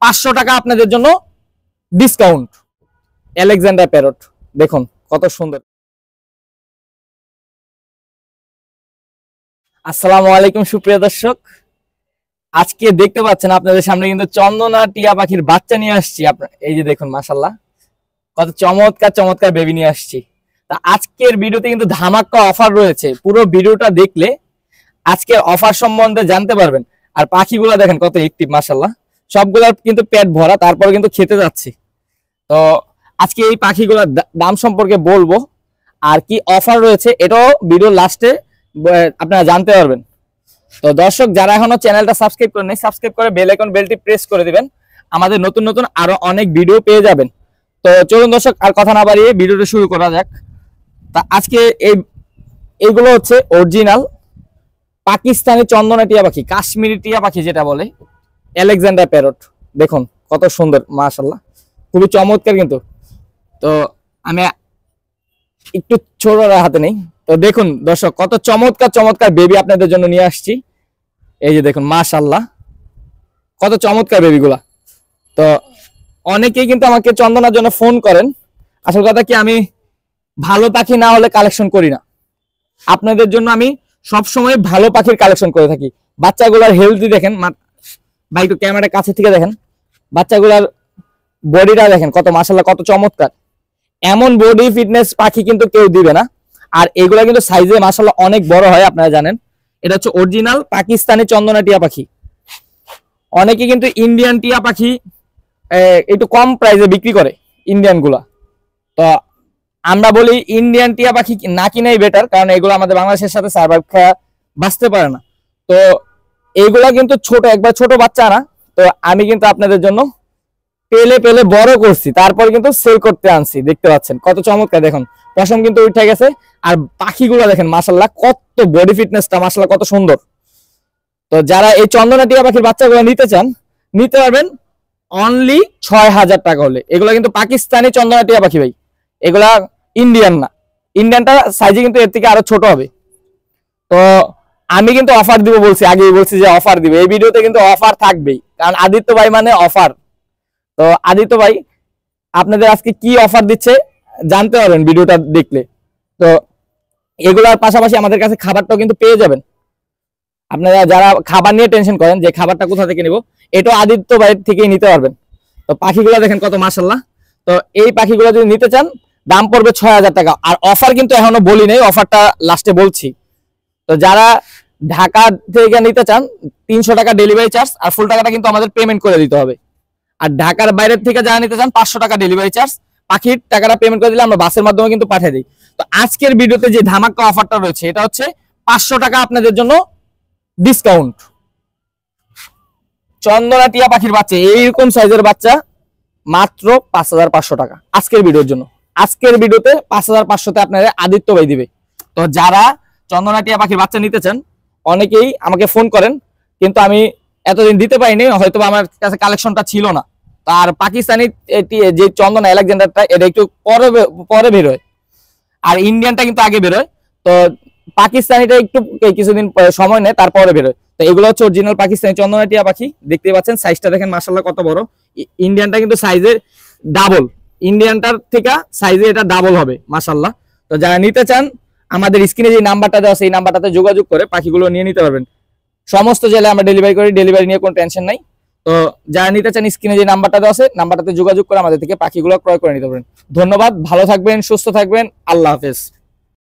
500 টাকা আপনাদের জন্য ডিসকাউন্ট। আলেকজান্ডার প্যারট দেখুন কত সুন্দর। আসসালামু আলাইকুম সুপ্রিয় দর্শক, আজকে দেখতে পাচ্ছেন আপনাদের সামনে কিন্তু চন্দনা টিয়া পাখির বাচ্চা নিয়ে আসছি। এই যে দেখুন মাশাআল্লাহ কত চমৎকার চমৎকার বেবি নিয়ে আসছি। তা আজকের ভিডিওতে কিন্তু ধামাকা অফার রয়েছে, পুরো ভিডিওটা দেখলে আজকের অফার সম্বন্ধে জানতে পারবেন। আর পাখিগুলো দেখেন কত অ্যাক্টিভ মাশাআল্লাহ, সবগুলোর কিন্তু পেট ভরা, তারপরে কিন্তু খেতে যাচ্ছি। তো আজকে এই পাখিগুলোর দাম সম্পর্কে বলবো আর কি অফার রয়েছে এটাও ভিডিওর লাস্টে আপনারা জানতে পারবেন। তো দর্শক যারা এখনো চ্যানেলটা সাবস্ক্রাইব করেন নাই, সাবস্ক্রাইব করে বেল আইকন বেলটি প্রেস করে দিবেন, আমাদের নতুন নতুন আরো অনেক ভিডিও পেয়ে যাবেন। তো চলুন দর্শক আর কথা না বাড়িয়ে ভিডিওটা শুরু করা যাক। তা আজকে এইগুলো হচ্ছে অরিজিনাল পাকিস্তানি চন্দনা টিয়া পাখি, কাশ্মীরি টিয়া পাখি যেটা বলে, আলেকজান্ডার প্যারট। দেখুন কত সুন্দর মাশাআল্লাহ, খুবই চমৎকার কিন্তু। তো আমি একটু ছোট হাতে নেই। তো দেখুন দর্শক কত চমৎকার চমৎকার বেবি আপনাদের জন্য নিয়ে আসছি। এই যে দেখুন মাশাআল্লাহ কত চমৎকার বেবিগুলা। তো অনেকেই কিন্তু আমাকে চন্দনার জন্য ফোন করেন। আসল কথা কি, আমি ভালো পাখি না হলে কালেকশন করি না। আপনাদের জন্য আমি সবসময় ভালো পাখির কালেকশন করে থাকি। বাচ্চাগুলার হেলদি দেখেন ভাই, একটু ক্যামেরার কাছে থেকে দেখেন, বাচ্চাগুলার বডিটা দেখেন কত মাশাআল্লাহ কত চমৎকার। এমন বডি ফিটনেস পাখি কিন্তু কেউ দিবে না। আর এগুলা কিন্তু সাইজে মাশাআল্লাহ অনেক বড় হয়, আপনারা জানেন। এটা হচ্ছে অরিজিনাল পাকিস্তানি চন্দনা টিয়া পাখি। অনেকে কিন্তু ইন্ডিয়ান টিয়া পাখি একটু কম প্রাইসে বিক্রি করে, ইন্ডিয়ান গুলা। তো আমরা বলি ইন্ডিয়ান টিয়া পাখি না কিনাই বেটার, কারণ এগুলো আমাদের বাংলাদেশের সাথে সার্ভাইভ বাঁচতে পারে না। তো এইগুলা কিন্তু ছোট, একবার ছোট বাচ্চা না। তো আমি কিন্তু আপনাদের জন্য পেলে পেলে বড় করছি, তারপর কিন্তু সেল করতে আনছি। দেখতে পাচ্ছেন কত চমৎকার, দেখুন পশম কিন্তু উঠে গেছে। আর পাখিগুলো দেখেন মাশাআল্লাহ কত বডি ফিটনেসটা মাশাআল্লাহ কত সুন্দর। তো যারা এই চন্দনা টিয়া পাখির বাচ্চাগুলো নিতে চান, নিতে পারবেন অনলি 6000 টাকা হলে। এগুলো কিন্তু পাকিস্তানি চন্দনা টিয়া পাখি ভাই, এগুলা ইন্ডিয়ান না। ইন্ডিয়ানটা সাইজে কিন্তু এর থেকে আরো ছোট হবে। তো আমি কিন্তু অফার দিব বলছি, আগেই বলছি যে অফার দিব। এই ভিডিওতে কিন্তু অফার থাকবেই, কারণ আদিত্য ভাই মানে অফার। তো আদিত্য ভাই আপনাদের আজকে কি অফার দিচ্ছে জানতে পারবেন ভিডিওটা দেখলে। তো এগুলোর পাশাপাশি আমাদের কাছে খাবারটাও কিন্তু পেয়ে যাবেন। আপনারা যারা খাবার নিয়ে টেনশন করেন যে খাবারটা কোথা থেকে নিব, এটাও আদিত্য ভাই থেকেই নিতে পারবেন। তো পাখিগুলো দেখেন কত মাশাআল্লাহ। তো এই পাখিগুলো যদি নিতে চান দাম পড়বে 6000 টাকা। আর অফার কিন্তু এখনো বলি নাই, অফারটা লাস্টে বলছি। তো যারা ঢাকা থেকে নিতে চান 300 টাকা ডেলিভারি চার্জ, আর ফুল টাকাটা কিন্তু আমাদের পেমেন্ট করে দিতে হবে। আর ঢাকার বাইরের থেকে যারা নিতে চান 500 টাকা ডেলিভারি চার্জ, পাখির টাকাটা পেমেন্ট করে দিলে আমরা বাসের মাধ্যমে কিন্তু পাঠিয়ে দিই। তো আজকের ভিডিওতে যে ধামাকা অফারটা রয়েছে এটা হচ্ছে 500 টাকা আপনাদের জন্য ডিসকাউন্ট। চন্দনা টিয়া পাখির বাচ্চা, এইরকম সাইজের বাচ্চা মাত্র 5500 টাকা আজকের ভিডিওর জন্য। আজকের ভিডিওতে 5500 তে আপনারা আদিত্য ভাই দিবে। তো যারা চন্দনা টিয়া পাখির বাচ্চা নিতে চান, অনেকেই আমাকে ফোন করেন, কিন্তু আমি এতদিন দিতে পারিনি, হয়তো আমার কাছে কালেকশনটা ছিল না। তার পাকিস্তানি যে চন্দনা আলেকজান্ডারটা এটা একটু পরে বেরোয়, আর ইন্ডিয়ানটা কিন্তু আগে বেরোয়। তো পাকিস্তানিটা একটু কিছুদিন সময় নেয়, তারপরে বেরোয়। তো এগুলো হচ্ছে অরিজিনাল পাকিস্তানি চন্দনা টিয়া পাখি। দেখতে পাচ্ছেন সাইজটা দেখেন মাশাআল্লাহ কত বড়। ইন্ডিয়ানটা কিন্তু সাইজে ডাবল, ইন্ডিয়ানটার থেকে সাইজে এটা ডাবল হবে মাশাআল্লাহ। তো যারা নিতে চান আমাদের স্ক্রিনে যে নাম্বারটা দেওয়া আছে এই নাম্বারটাতে যোগাযোগ করে পাখিগুলো নিয়ে নিতে পারবেন। সমস্ত জেলায় আমরা ডেলিভারি করি, ডেলিভারি নিয়ে কোনো টেনশন নাই। তো যারা নিতে চান স্ক্রিনে যে নাম্বারটা দেওয়া আছে নাম্বারটাতে যোগাযোগ করে আমাদের থেকে পাখিগুলো ক্রয় করে নিতে পারবেন। ধন্যবাদ, ভালো থাকবেন, সুস্থ থাকবেন, আল্লাহ হাফেজ।